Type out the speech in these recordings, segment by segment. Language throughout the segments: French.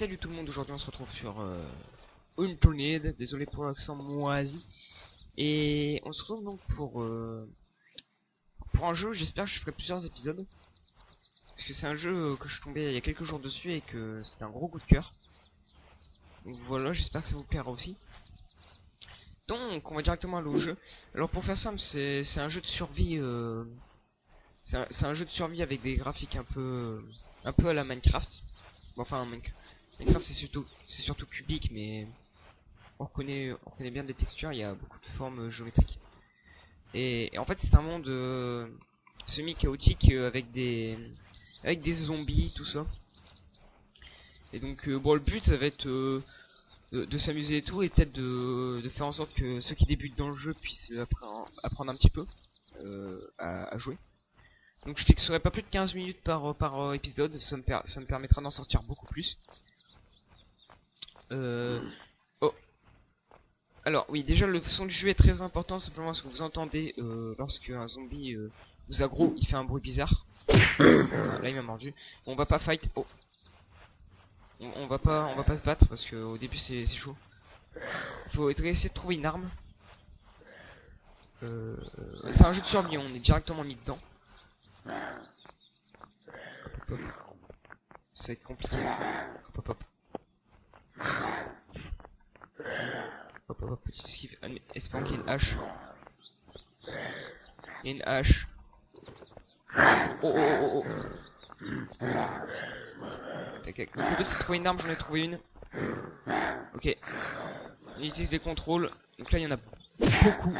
Salut tout le monde, aujourd'hui on se retrouve sur Untold, désolé pour l'accent moisi. Et on se retrouve donc pour un jeu, j'espère que je ferai plusieurs épisodes. Parce que c'est un jeu que je suis tombé il y a quelques jours dessus et que c'était un gros coup de cœur. Donc voilà, j'espère que ça vous plaira aussi. Donc on va directement aller au jeu. Alors pour faire simple, c'est un jeu de survie, c'est un jeu de survie avec des graphiques un peu à la Minecraft. Bon, enfin Minecraft c'est surtout cubique, mais on reconnaît bien des textures, il y a beaucoup de formes géométriques. Et en fait c'est un monde semi-chaotique avec des zombies, tout ça. Et donc bon, le but ça va être de s'amuser et tout, et peut-être de faire en sorte que ceux qui débutent dans le jeu puissent apprendre un petit peu à jouer. Donc je fixerai pas plus de 15 minutes par épisode, ça me permettra d'en sortir beaucoup plus. Oh. Alors oui, déjà le son du jeu est très important, simplement parce que vous entendez lorsque un zombie vous aggro, il fait un bruit bizarre. Là il m'a mordu. Bon, on va pas fight. Oh. On va pas se battre parce que au début c'est chaud. Faut essayer de trouver une arme. C'est un jeu de survie, on est directement mis dedans. Hop, hop. Ça va être compliqué. Hop hop. Hop hop, petite esquive. Espérons qu'il y ait une hache. Il y a une hache. Oh oh oh oh. Tac, tac. Le but c'est de trouver une arme, j'en ai trouvé une. Ok. On utilise les contrôles. Donc là il y en a beaucoup.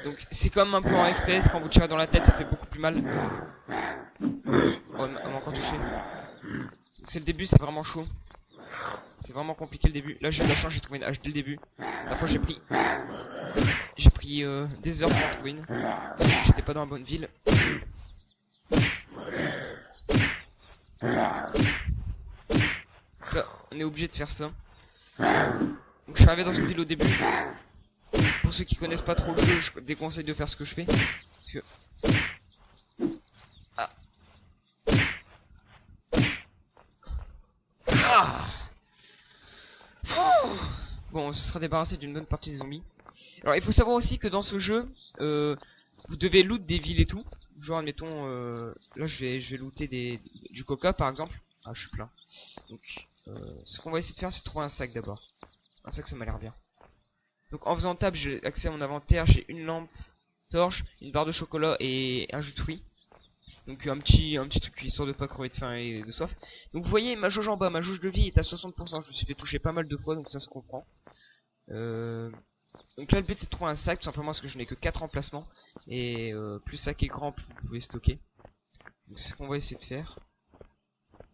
Donc c'est comme un peu en FPS, quand vous tirez dans la tête ça fait beaucoup plus mal. Oh, on m'a encore touché. C'est le début, c'est vraiment chaud. C'est vraiment compliqué le début. Là j'ai de la chance, j'ai trouvé une hache dès le début. La fois j'ai pris des heures pour en trouver une. J'étais pas dans la bonne ville. Là, on est obligé de faire ça. Donc je suis arrivé dans cette ville au début. Pour ceux qui connaissent pas trop le jeu, je déconseille de faire ce que je fais. Parce que... Bon, on se sera débarrassé d'une bonne partie des zombies. Alors il faut savoir aussi que dans ce jeu, vous devez loot des villes et tout. Genre admettons, là je vais looter du coca par exemple. Ah, je suis plein. Donc ce qu'on va essayer de faire, c'est de trouver un sac d'abord. Un sac, ça m'a l'air bien. Donc en faisant tab, j'ai accès à mon inventaire, j'ai une lampe torche, une barre de chocolat et un jus de fruits. Donc un petit truc histoire de pas crever de faim et de soif. Donc vous voyez ma jauge en bas, ma jauge de vie est à 60%. Je me suis fait toucher pas mal de fois, donc ça se comprend. Donc là le but c'est de trouver un sac, tout simplement parce que je n'ai que 4 emplacements. Et plus le sac est grand, plus vous pouvez stocker. Donc c'est ce qu'on va essayer de faire.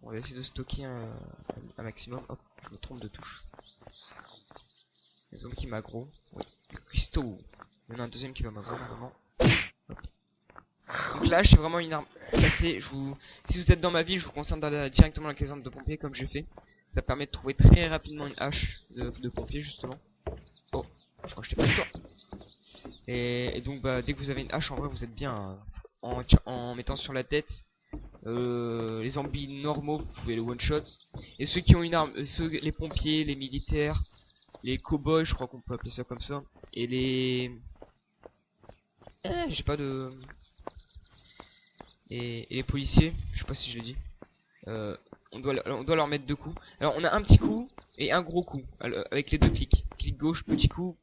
On va essayer de stocker un maximum. Hop, je me trompe de touche. Les zombies qui m'aggro. Oui, le cuistot. Il y en a un deuxième qui va m'aggro normalement. Hop. Donc là c'est vraiment une arme classée. Si vous êtes dans ma ville, je vous conseille d'aller directement à la caserne de pompiers comme j'ai fait. Ça permet de trouver très rapidement une hache de pompier justement. Oh, je crois que je t'ai pas eu toi. Et donc bah dès que vous avez une hache, en vrai vous êtes bien en mettant sur la tête les zombies normaux, vous pouvez le one shot. Et ceux qui ont une arme, les pompiers, les militaires, les cow-boys, je crois qu'on peut appeler ça comme ça, et les j'ai pas de et les policiers, je sais pas si je l'ai dit. On doit leur mettre 2 coups. Alors on a un petit coup et un gros coup avec les 2 clics. Clic gauche, petit coup,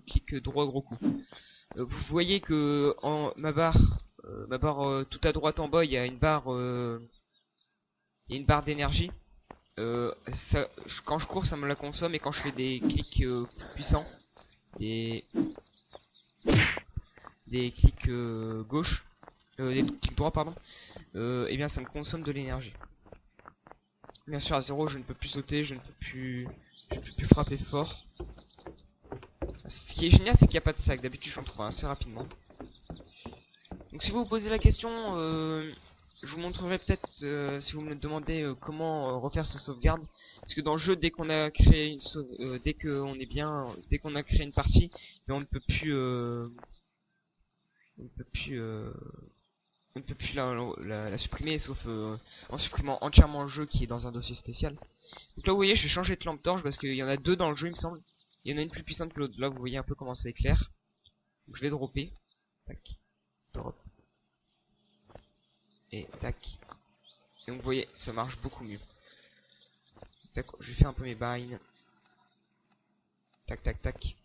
clic droit, gros coup. Vous voyez que ma barre tout à droite en bas, il y a une barre d'énergie. Quand je cours, ça me la consomme, et quand je fais des clics puissants, des clics gauche, des clics droits pardon, et bien ça me consomme de l'énergie. Bien sûr à 0 je ne peux plus sauter, je ne peux plus frapper fort. Ce qui est génial c'est qu'il n'y a pas de sac, d'habitude j'en trouve assez rapidement. Donc si vous vous posez la question, je vous montrerai peut-être si vous me demandez comment refaire sa sauvegarde. Parce que dans le jeu, dès qu'on a créé dès qu'on a créé une partie, on ne peut plus on ne peut plus la supprimer sauf en supprimant entièrement le jeu qui est dans un dossier spécial. Donc là vous voyez je vais changer de lampe torche parce qu'il y en a deux dans le jeu il me semble. Il y en a une plus puissante que l'autre. Là vous voyez un peu comment ça éclaire. Donc je vais dropper. Tac. Drop. Et tac. Et donc vous voyez ça marche beaucoup mieux. Tac, je vais faire un peu mes binds. Tac tac tac.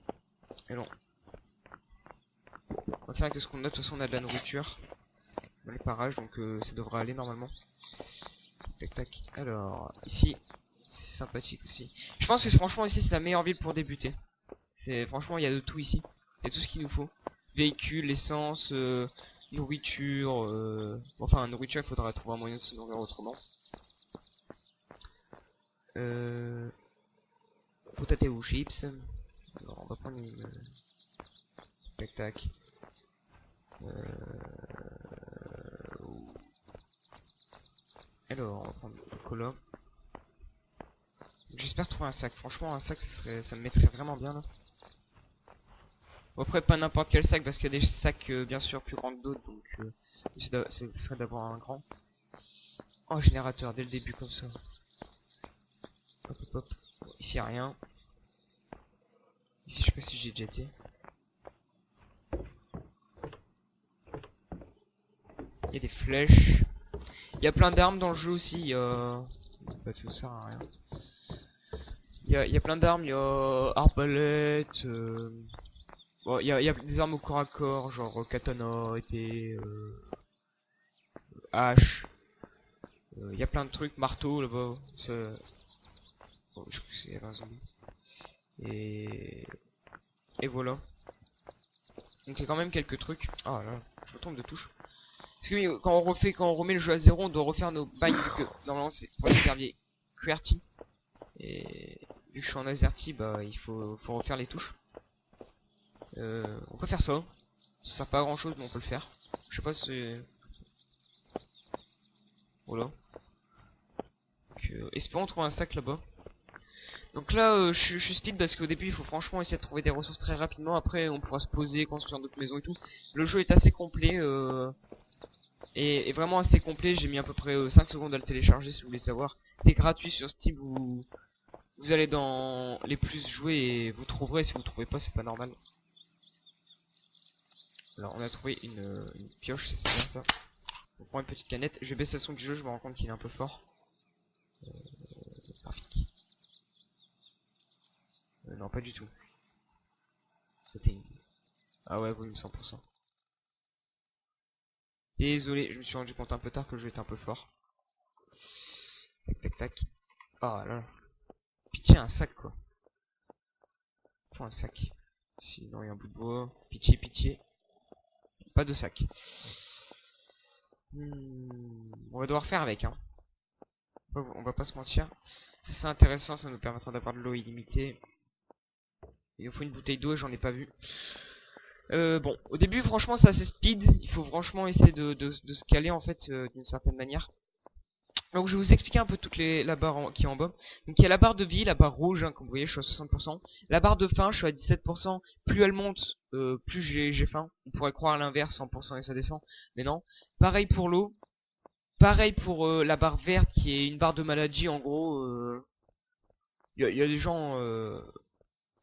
Et non. On va faire avec ce qu'on a. De toute façon on a de la nourriture dans les parages donc ça devrait aller normalement. Tac tac. Alors ici c'est sympathique aussi. Je pense que franchement ici c'est la meilleure ville pour débuter. Franchement il y a de tout ici. Il y a tout ce qu'il nous faut. Véhicules, essence, nourriture. Enfin nourriture il faudra trouver un moyen de se nourrir autrement. Potato chips. Alors on va prendre une. Tac tac. Alors on va prendre le cola. J'espère trouver un sac. Franchement un sac ça me mettrait vraiment bien là. Bon, après pas n'importe quel sac parce qu'il y a des sacs bien sûr plus grands que d'autres donc ce serait d'avoir un grand. Oh générateur dès le début comme ça. Hop hop hop. Bon, ici y a rien. Ici je sais pas si j'ai déjà été. Il y a des flèches. Il y a plein d'armes dans le jeu aussi. Il y a... Bah, tout ça sert à rien. Il y a plein d'armes. Il y a arbalète. Bon, il y a des armes au corps à corps, genre katana, épée, hache. Il y a plein de trucs, marteau là-bas. Bon, je crois que c'est un zombie. Et voilà. Donc il y a quand même quelques trucs. Ah là, je me trompe de touche. Parce que quand on remet le jeu à zéro, on doit refaire nos bails vu que normalement c'est pour les claviers QWERTY. Et vu que je suis en AZERTY, bah il faut refaire les touches. On peut faire ça. Ça sert pas à grand chose mais on peut le faire. Je sais pas si c'est... Voilà. Donc, espérons trouver un sac là-bas. Donc là je suis speed parce qu'au début il faut franchement essayer de trouver des ressources très rapidement. Après on pourra se poser, construire d'autres maisons et tout. Le jeu est assez complet et vraiment assez complet. J'ai mis à peu près 5 secondes à le télécharger si vous voulez savoir. C'est gratuit sur Steam, vous allez dans les plus joués et vous trouverez. Si vous trouvez pas c'est pas normal. Alors on a trouvé une pioche, c'est bien ça. On prend une petite canette. Je vais baisser le son du jeu, je me rends compte qu'il est un peu fort. Non pas du tout. C'était une... Ah ouais volume 100%. Désolé, je me suis rendu compte un peu tard que le jeu était un peu fort. Tac tac tac. Ah là là. Pitié un sac quoi. Faut un sac. Sinon il y a un bout de bois. Pitié pitié. Pas de sac. On va devoir faire avec hein. On va pas se mentir. C'est intéressant, ça nous permettra d'avoir de l'eau illimitée. Il nous faut une bouteille d'eau, j'en ai pas vu. Bon, au début franchement c'est assez speed. Il faut franchement essayer de se caler en fait d'une certaine manière. Donc je vais vous expliquer un peu la barre qui est en bas. Donc il y a la barre de vie, la barre rouge, hein, comme vous voyez je suis à 60%. La barre de faim, je suis à 17%. Plus elle monte, plus j'ai faim. On pourrait croire à l'inverse, 100% et ça descend. Mais non. Pareil pour l'eau. Pareil pour la barre verte qui est une barre de maladie en gros. Y a des gens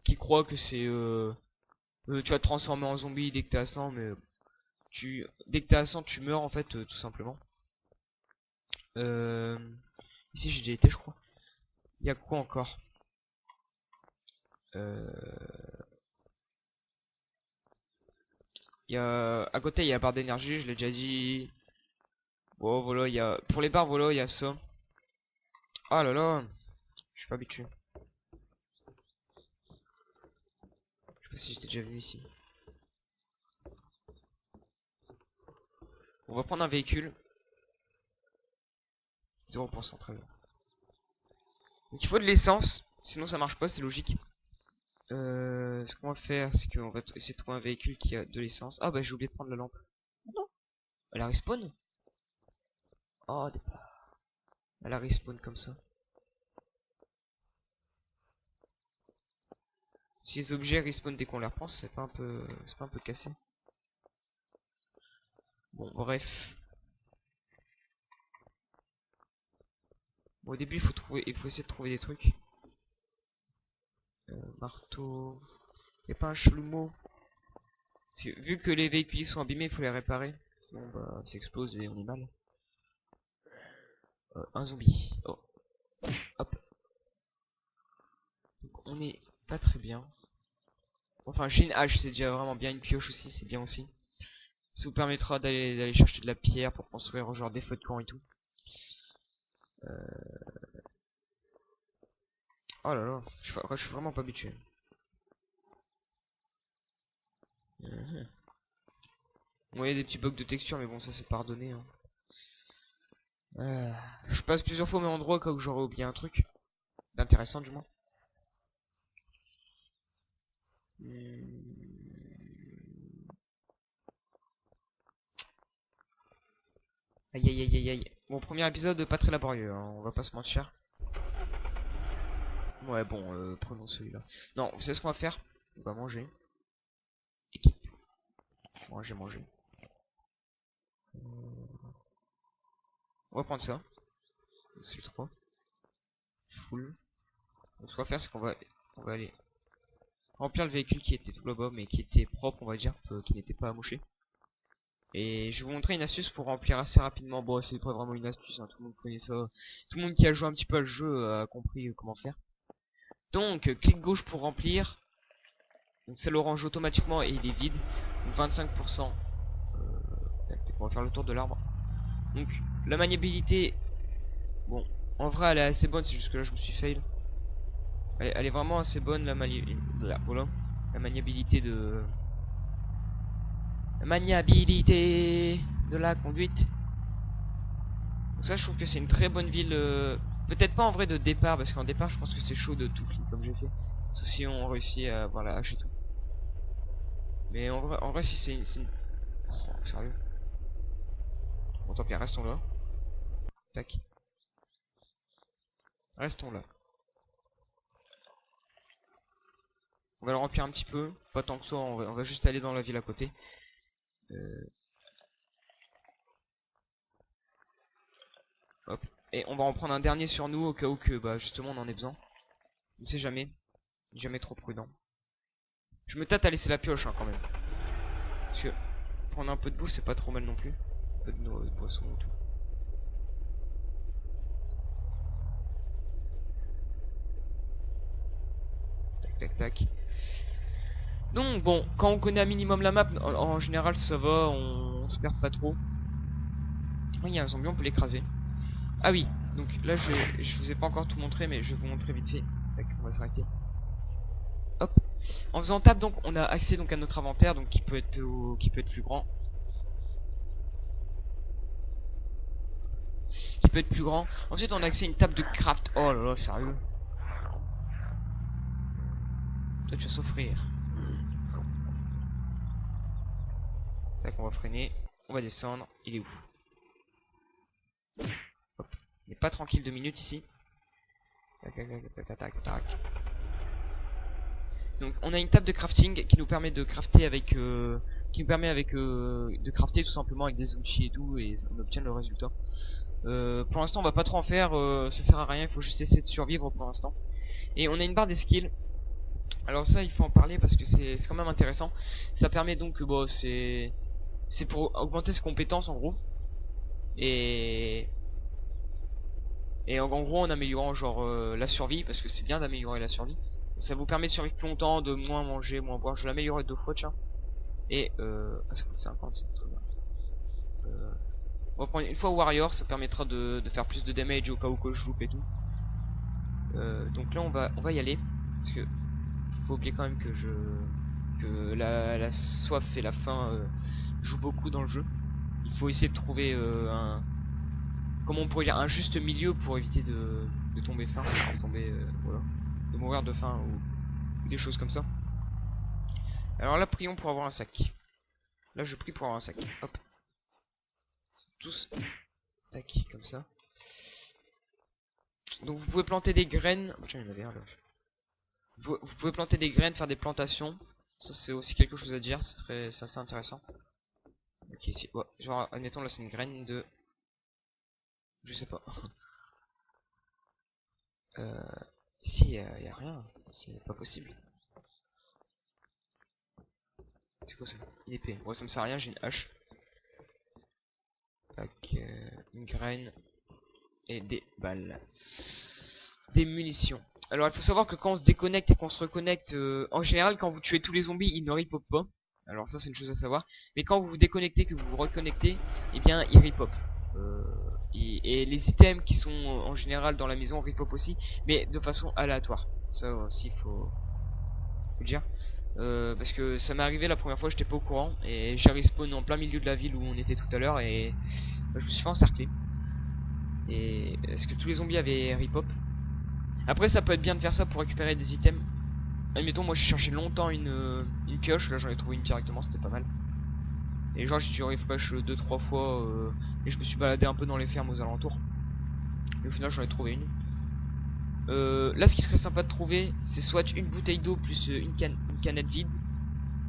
qui croient que c'est... tu vas te transformer en zombie dès que t'es à 100, mais... Dès que t'es à 100 tu meurs en fait tout simplement. Ici j'ai déjà été je crois. Il y a quoi encore Il y a... À côté il y a la barre d'énergie, je l'ai déjà dit. Bon voilà, il y a... Pour les barres voilà, il y a ça. Ah là là, je suis pas habitué. Je sais pas si j'étais déjà venu ici. On va prendre un véhicule. 0% très bien. Donc il faut de l'essence, sinon ça marche pas, c'est logique. Ce qu'on va faire, c'est qu'on va essayer de trouver un véhicule qui a de l'essence. Ah bah j'ai oublié de prendre la lampe. Non. Elle a respawn. Oh, elle a respawn comme ça. Si les objets respawn dès qu'on les reprend, c'est pas un peu cassé. Bon bref. Bon, au début, il faut essayer de trouver des trucs. Marteau. Y'a pas un chalumeau? Parce que, vu que les véhicules sont abîmés, il faut les réparer. Sinon, bah, ça explose et on est mal. Un zombie. Oh. Hop. Donc, on est pas très bien. Enfin, j'ai une hache, c'est déjà vraiment bien. Une pioche aussi, c'est bien aussi. Ça vous permettra d'aller chercher de la pierre pour construire genre des feux de camp et tout. Oh là là, je suis vraiment pas habitué. Mhm. Bon, il y a des petits bugs de texture, mais bon, ça c'est pardonné. Hein. Je passe plusieurs fois au même endroit, cas où j'aurais oublié un truc. D'intéressant, du moins. Aïe aïe aïe aïe aïe. Bon, premier épisode pas très laborieux, hein, on va pas se mentir. Ouais, bon, prenons celui-là. Non, vous savez ce qu'on va faire? On va manger. Équipe. Moi, j'ai mangé. On va prendre ça. C'est le 3. Full. Donc, ce qu'on va faire, c'est on va aller remplir le véhicule qui était tout là-bas, mais qui était propre, on va dire, qui n'était pas amoché. Et je vais vous montrer une astuce pour remplir assez rapidement. Bon, c'est pas vraiment une astuce, hein, tout le monde connaît ça. Tout le monde qui a joué un petit peu à le jeu a compris comment faire. Donc, clic gauche pour remplir. Donc ça l'orange automatiquement et il est vide. Donc 25%. On va faire le tour de l'arbre. Donc, la maniabilité... Bon, en vrai, elle est assez bonne, c'est juste que là, je me suis fail. Elle est vraiment assez bonne, voilà. La maniabilité de... La maniabilité de la conduite. Donc ça, je trouve que c'est une très bonne ville. Peut-être pas en vrai de départ, parce qu'en départ, je pense que c'est chaud de tout clic comme j'ai fait. Sauf si on réussit à avoir la hache et tout. Mais en vrai si c'est une... Oh, sérieux. Bon, tant pis, restons là. Tac. Restons là. On va le remplir un petit peu. Pas tant que ça, on va juste aller dans la ville à côté. Hop. Et on va en prendre un dernier sur nous au cas où que bah justement on en ait besoin. On sait jamais. Jamais trop prudent. Je me tâte à laisser la pioche hein, quand même. Parce que prendre un peu de bouffe c'est pas trop mal non plus. Un peu de poisson et tout. Tac tac tac. Donc bon, quand on connaît un minimum la map, en général ça va, on se perd pas trop. Oh, il y a un zombie, on peut l'écraser. Ah oui, donc là je vous ai pas encore tout montré, mais je vais vous montrer vite fait. Tac, on va s'arrêter. Hop. En faisant tab, donc on a accès donc à notre inventaire, donc qui peut être plus grand. Qui peut être plus grand. Ensuite on a accès à une table de craft. Oh là là, sérieux. Toi tu vas souffrir. Tac, on va freiner. On va descendre. Il est où? Hop. Il n'est pas tranquille 2 minutes ici. Tac, tac, tac, tac, tac, tac. Donc on a une table de crafting qui nous permet de crafter avec de crafter tout simplement avec des outils et tout et on obtient le résultat. Pour l'instant on va pas trop en faire, ça sert à rien, il faut juste essayer de survivre pour l'instant. Et on a une barre des skills. Alors ça il faut en parler parce que c'est quand même intéressant. Ça permet donc bon c'est pour augmenter ses compétences en gros. Et en gros en améliorant genre la survie, parce que c'est bien d'améliorer la survie. Ça vous permet de survivre plus longtemps, de moins manger, moins boire. Je l'ai amélioré 2 fois tiens. Et ah, ça coûte 50, c'est très bien. On va prendre une fois Warrior, ça permettra de faire plus de damage au cas où que je loupe et tout. Donc là on va y aller. Parce que faut oublier quand même que la soif et la faim jouent beaucoup dans le jeu. Il faut essayer de trouver comment on pourrait dire un juste milieu pour éviter de tomber faim, de tomber voilà, de mourir de faim ou des choses comme ça. Alors là prions pour avoir un sac. Là je prie pour avoir un sac. Hop. Tous. Tac, comme ça. Donc vous pouvez planter des graines. Oh, tiens, il y en avait un là. Vous pouvez planter des graines, faire des plantations. Ça c'est aussi quelque chose à dire, c'est assez intéressant. Ok, ici, ouais, genre admettons là c'est une graine de... Je sais pas. Ici y a rien, c'est pas possible. C'est quoi ça? Une épée. Ouais, ça me sert à rien, j'ai une hache. Tac, une graine et des balles. Des munitions. Alors il faut savoir que quand on se déconnecte et qu'on se reconnecte, en général quand vous tuez tous les zombies, ils ne ripopent pas. Alors ça c'est une chose à savoir. Mais quand vous vous déconnectez, que vous vous reconnectez, eh bien ils ripopent. Et les items qui sont en général dans la maison ripopent aussi, mais de façon aléatoire. Ça aussi faut dire. Parce que ça m'est arrivé la première fois, j'étais pas au courant et j'ai respawn en plein milieu de la ville où on était tout à l'heure et je me suis fait encercler. Et est-ce que tous les zombies avaient ripop? Après ça peut être bien de faire ça pour récupérer des items. Admettons moi j'ai cherché longtemps une pioche, là j'en ai trouvé une directement, c'était pas mal. Et genre j'ai dû refresh 2-3 fois et je me suis baladé un peu dans les fermes aux alentours. Et au final j'en ai trouvé une. Là ce qui serait sympa de trouver c'est soit une bouteille d'eau plus une canette vide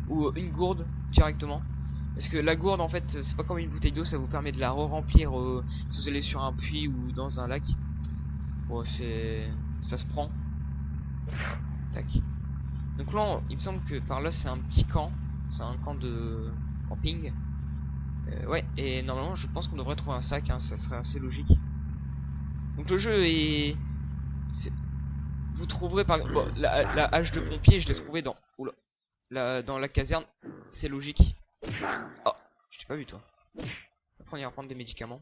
ou une gourde directement. Parce que la gourde en fait c'est pas comme une bouteille d'eau, ça vous permet de la re-remplir si vous allez sur un puits ou dans un lac. Bon ça se prend. Tac. Donc là il me semble que par là c'est un petit camp. C'est un camp de camping. Ouais, et normalement je pense qu'on devrait trouver un sac, hein, ça serait assez logique. Donc le jeu est... Vous trouverez par bon, la hache de pompier, je l'ai trouvée dans... Oula. Dans la caserne, c'est logique. Oh, je t'ai pas vu toi. Après on ira prendre des médicaments.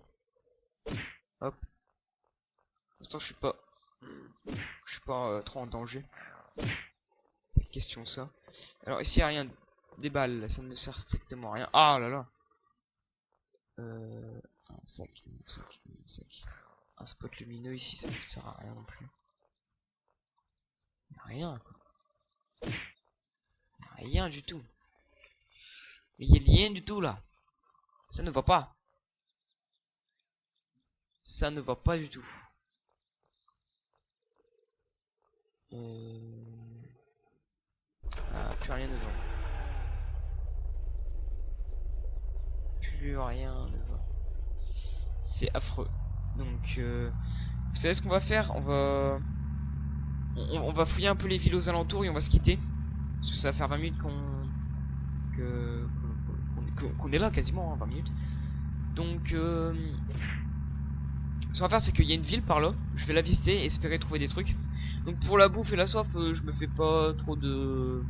Hop. Pour l'instant je suis pas trop en danger. Question ça. Alors ici y a rien. Des balles, là, ça ne me sert strictement à rien. Ah là là. Un sac. Un spot lumineux ici, ça ne sert à rien non plus. Rien quoi. Rien du tout. Il y a rien du tout là. Ça ne va pas. Ça ne va pas du tout. Ah, plus rien devant. Plus rien devant. C'est affreux. Donc, vous savez ce qu'on va faire? On va fouiller un peu les villes aux alentours et on va se quitter. Parce que ça va faire 20 minutes qu'on est là quasiment, hein, 20 minutes. Donc, ce qu'on va faire c'est qu'il y a une ville par là. Je vais la visiter et espérer trouver des trucs. Donc pour la bouffe et la soif, je me fais pas trop de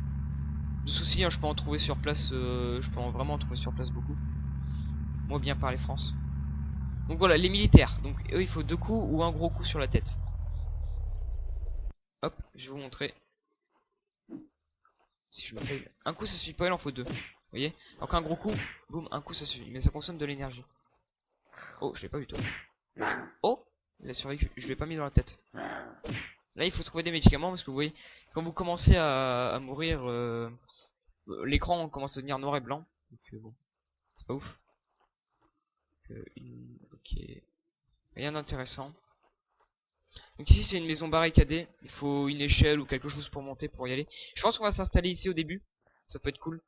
soucis, hein, je peux en trouver sur place, vraiment en trouver sur place beaucoup. Moi bien parler France. Donc voilà, les militaires. Donc eux il faut 2 coups ou un gros coup sur la tête. Hop, je vais vous montrer. Si je me fais... Un coup ça suffit pas, il en faut 2. Vous voyez? Alors qu'un gros coup, boum, un coup ça suffit. Mais ça consomme de l'énergie. Oh, je l'ai pas vu toi. Oh, il a survécu, je l'ai pas mis dans la tête. Là il faut trouver des médicaments parce que vous voyez, quand vous commencez à mourir, l'écran commence à devenir noir et blanc. Donc bon, c'est pas ouf. Ok. Rien d'intéressant. Donc ici c'est une maison barricadée. Il faut une échelle ou quelque chose pour monter, pour y aller. Je pense qu'on va s'installer ici au début. Ça peut être cool.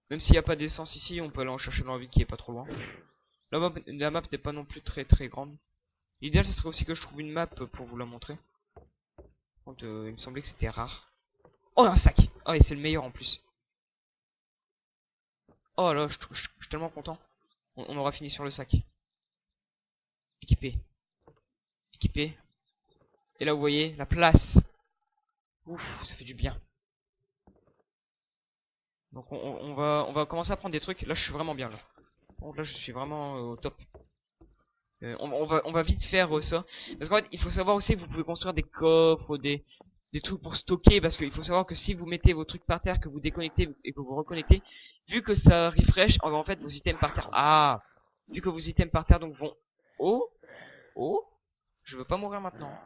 Même s'il n'y a pas d'essence ici, on peut aller en chercher dans la ville qui est pas trop loin. La map n'est pas non plus très grande. L'idéal ce serait aussi que je trouve une map pour vous la montrer. Donc, il me semblait que c'était rare. Oh un sac. Oh et c'est le meilleur en plus. Oh là je suis tellement content. On aura fini sur le sac. Équipé. Équipé. Et là vous voyez la place. Ouf, ça fait du bien. Donc on va commencer à prendre des trucs. Là je suis vraiment bien là. Donc là je suis vraiment au top. On va vite faire ça. Parce qu'en fait il faut savoir aussi que vous pouvez construire des coffres, des trucs pour stocker. Parce qu'il faut savoir que si vous mettez vos trucs par terre, que vous déconnectez et que vous reconnectez, vu que ça refresh, en fait vos items par terre. Ah, vu que vos items par terre donc vont... Oh, oh, je veux pas mourir maintenant.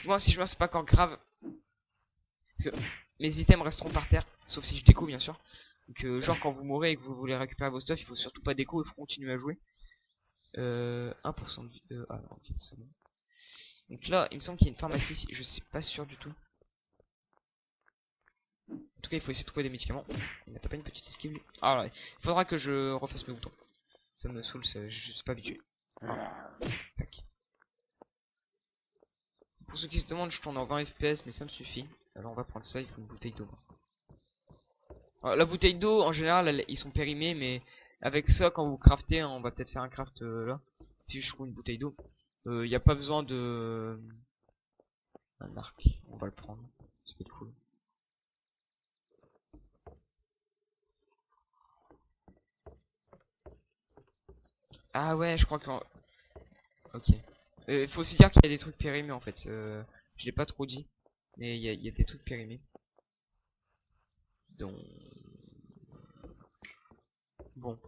Moi si je meurs c'est pas encore grave. Parce que mes items resteront par terre. Sauf si je déco bien sûr. Donc genre quand vous mourrez et que vous voulez récupérer vos stuff, il faut surtout pas déco, il faut continuer à jouer. 1% de vie. Ah non, ok, c'est bon. Donc là, il me semble qu'il y a une pharmacie ici, je suis pas sûr du tout. En tout cas, il faut essayer de trouver des médicaments. Il n'a pas une petite esquive lui. Ah là, il faudra que je refasse mes boutons. Ça me saoule, je suis pas habitué. Ah. Tac. Pour ceux qui se demandent, je tourne en 20 FPS, mais ça me suffit. Alors on va prendre ça, il faut une bouteille d'eau. Alors, la bouteille d'eau, en général, ils sont périmés, mais avec ça, quand vous craftez, hein, on va peut-être faire un craft là. Si je trouve une bouteille d'eau, il n'y a pas besoin de... Un arc, on va le prendre. Ça peut être cool. Ah ouais, je crois que... Ok. Faut aussi dire qu'il y a des trucs périmés en fait. Je l'ai pas trop dit. Mais il y a des trucs périmés. Donc... Bon.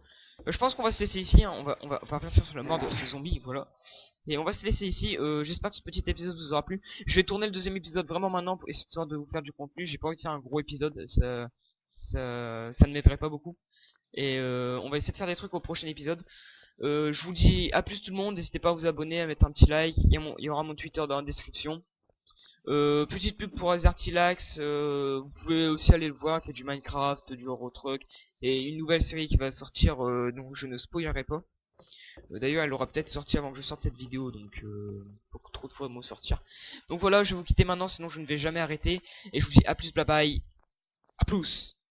Je pense qu'on va se laisser ici. Hein. On va partir sur la mort de ces zombies. Voilà. Et on va se laisser ici. J'espère que ce petit épisode vous aura plu. Je vais tourner le deuxième épisode vraiment maintenant, histoire de vous faire du contenu. J'ai pas envie de faire un gros épisode. Ça ne m'aiderait pas beaucoup. Et on va essayer de faire des trucs au prochain épisode. Je vous dis à plus tout le monde, n'hésitez pas à vous abonner, à mettre un petit like, il y aura mon Twitter dans la description. Petite pub pour Azertilax, vous pouvez aussi aller le voir, il y a du Minecraft, du Eurotruck, et une nouvelle série qui va sortir, donc je ne spoilerai pas. D'ailleurs elle aura peut-être sorti avant que je sorte cette vidéo, donc beaucoup trop de fois de mots sortir. Donc voilà, je vais vous quitter maintenant, sinon je ne vais jamais arrêter, et je vous dis à plus, bye bye, à plus.